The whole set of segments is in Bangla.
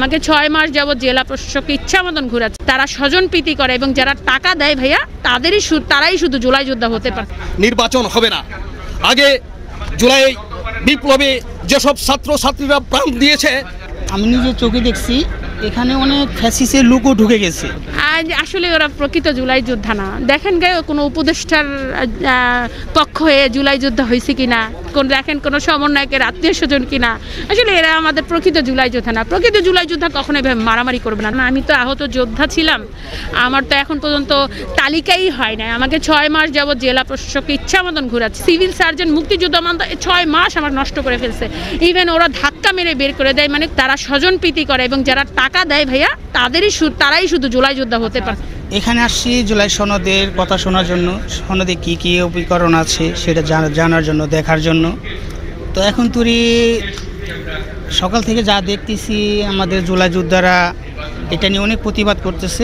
আমাকে 6 মাস যাবত জেলা প্রশাসক ইচ্ছা মতন ঘুরাচ্ছে। তারা স্বজনপ্রীতি করে এবং যারা টাকা দেয় ভাইয়া তারাই শুধু জুলাই যোদ্ধা হতে পারে। নির্বাচন হবে না। আগে জুলাই বিপ্লবে যেসব ছাত্রছাত্রীরা প্রাণ দিয়েছে, আমি নিজে চোখে দেখছি এখানে অনেক ফ্যাসিস্টের লোকও ঢুকে গেছে। আসলে ওরা প্রকৃত জুলাই যোদ্ধা না। দেখেন কোনো উপদেষ্টার পক্ষ হয়ে জুলাই যোদ্ধা হয়েছে কিনা, দেখেন কোনো সমন্বয়কের আত্মীয় স্বজন কিনা। আসলে এরা আমাদের প্রকৃত জুলাই যোদ্ধা না। প্রকৃত জুলাই যোদ্ধা কখনোই মারামারি করবে না। আমি তো আহত যোদ্ধা ছিলাম, আমার তো এখন পর্যন্ত তালিকাই হয় না। আমাকে 6 মাস যাবত জেলা প্রশাসক ইচ্ছা মতন ঘুরাচ্ছে। সিভিল সার্জন মুক্তিযোদ্ধা মান 6 মাস আমার নষ্ট করে ফেলছে। ইভেন ওরা ধাক্কা মেরে বের করে দেয়। মানে তারা স্বজনপ্রীতি করে এবং যারা টাকা দেয় ভাইয়া তারাই শুধু জুলাই যোদ্ধা হতে পারে। এখানে আসছি জুলাই সনদের কথা শোনার জন্য, সনদে কি কি উপকরণ আছে সেটা জানার জন্য, দেখার জন্য। তো এখন তুই সকাল থেকে যা দেখতেছি আমাদের জুলাই যোদ্ধারা এটা নিয়ে অনেক প্রতিবাদ করতেছে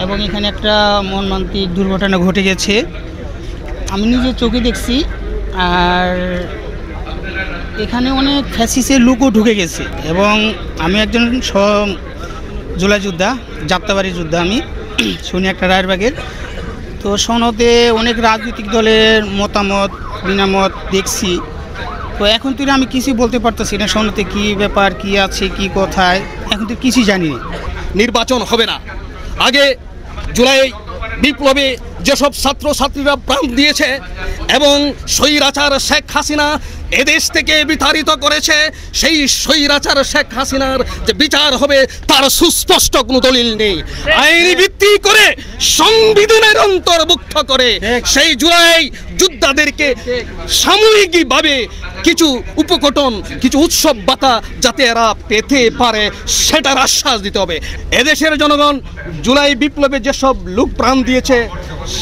এবং এখানে একটা মর্মান্তিক দুর্ঘটনা ঘটে গেছে, আমি নিজে চোখে দেখছি। আর এখানে অনেক ফ্যাসিস্টের লোকও ঢুকে গেছে এবং আমি একজন জুলাই যোদ্ধা, যাত্রাবাড়ি যোদ্ধা। আমি শুনি একটা রায়েরবাগের। তো সনদে অনেক রাজনৈতিক দলের মতামত বিনামত দেখছি। তো এখন তুই আমি কিছুই বলতে পারতেছি না সনদে কী ব্যাপার, কি আছে, কি কোথায়, এখন তো কিছুই জানি না। নির্বাচন হবে না। আগে জুলাই বিপ্লবে যেসব ছাত্রছাত্রীরা প্রাণ দিয়েছে এবং স্বৈরাচার শেখ হাসিনা এদেশ থেকে বিতাড়িত করেছে, সেই স্বৈরাচার শেখ হাসিনার যে বিচার হবে তার সুস্পষ্ট কোনো দলিল নেই। আইনি ভিত্তি করে সংবিধানের অন্তর্ভুক্ত করে সেই জুলাই যোদ্ধাদেরকে সাময়িকভাবে কিছু উপকটন, কিছু উৎসব ভাতা যাতে এরা পেতে পারে সেটার আশ্বাস দিতে হবে। এদেশের জনগণ জুলাই বিপ্লবে যেসব লোক প্রাণ দিয়েছে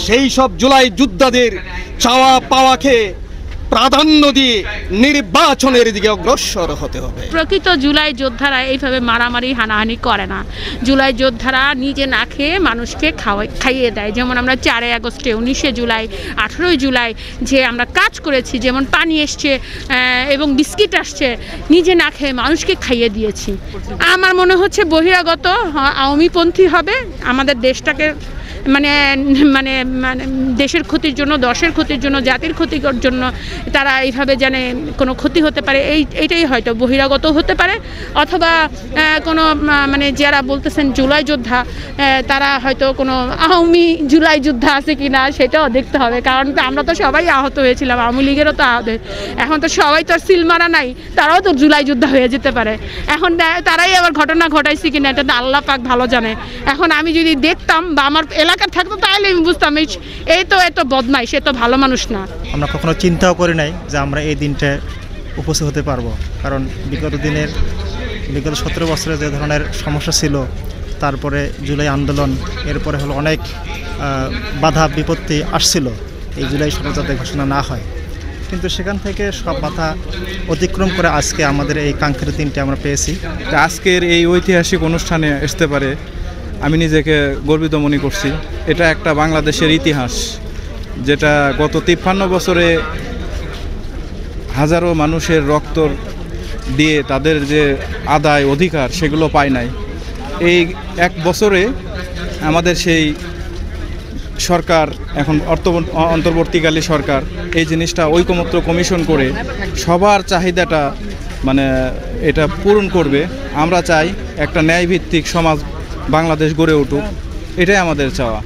সেই সব জুলাই যোদ্ধাদের চাওয়া পাওয়াকে প্রাধান্য দিয়ে নির্বাচনের দিকে অগ্রসর হতে হবে। প্রকৃত জুলাই যোদ্ধারা এইভাবে মারামারি হানাহানি করে না। জুলাই যোদ্ধারা নিজে না খেয়ে মানুষকে খাইয়ে দেয়। যেমন আমরা 4 আগস্টে, 19 জুলাই, 18 জুলাই যে আমরা কাজ করেছি, যেমন পানি এসছে এবং বিস্কিট আসছে, নিজে না খেয়ে মানুষকে খাইয়ে দিয়েছি। আমার মনে হচ্ছে বহিরাগত আওয়ামীপন্থী হবে আমাদের দেশটাকে মানে মানে মানে দেশের ক্ষতির জন্য, দশের ক্ষতির জন্য, জাতির ক্ষতির জন্য তারা এইভাবে জানে কোনো ক্ষতি হতে পারে, এইটাই হয়তো বহিরাগত হতে পারে। অথবা কোনো মানে যারা বলতেছেন জুলাই যোদ্ধা, তারা হয়তো কোনো আওয়ামী জুলাই যোদ্ধা আছে কি না সেটাও দেখতে হবে। কারণ আমরা তো সবাই আহত হয়েছিলাম, আওয়ামী লীগেরও তো আহত। এখন তো সবাই তো আর সিল মারা নাই, তারাও তো জুলাই যোদ্ধা হয়ে যেতে পারে। এখন তারাই আবার ঘটনা ঘটাইছে কিনা এটা তো আল্লাহ পাক ভালো জানে। এখন আমি যদি দেখতাম বা আমার এলাকার থাকতো তাহলে আমি বুঝতাম এই তো এত বদমাইশ, এ তো ভালো মানুষ না। আমরা কখনো চিন্তাও করি নাই যে আমরা এই দিনটা উপস্থিত হতে পারবো। কারণ বিগত 17 বছরে যে ধরনের সমস্যা ছিল, তারপরে জুলাই আন্দোলন, এরপরে হলো অনেক বাধা বিপত্তি আসছিল এই জুলাই সনদ যাতে ঘোষণা না হয়। কিন্তু সেখান থেকে সব বাধা অতিক্রম করে আজকে আমাদের এই কাঙ্ক্ষিত দিনটি আমরা পেয়েছি। আজকের এই ঐতিহাসিক অনুষ্ঠানে আসতে পারে আমি নিজেকে গর্বিত মনে করছি। এটা একটা বাংলাদেশের ইতিহাস, যেটা গত 53 বছরে হাজারো মানুষের রক্ত দিয়ে তাদের যে আদায় অধিকার সেগুলো পায় নাই। এই 1 বছরে আমাদের সেই সরকার, এখন অন্তর্বর্তীকালী সরকার, এই জিনিসটা ঐকমত্য কমিশন করে সবার চাহিদাটা মানে এটা পূরণ করবে। আমরা চাই একটা ন্যায়ভিত্তিক সমাজ বাংলাদেশ গড়ে উঠুক, এটাই আমাদের চাওয়া।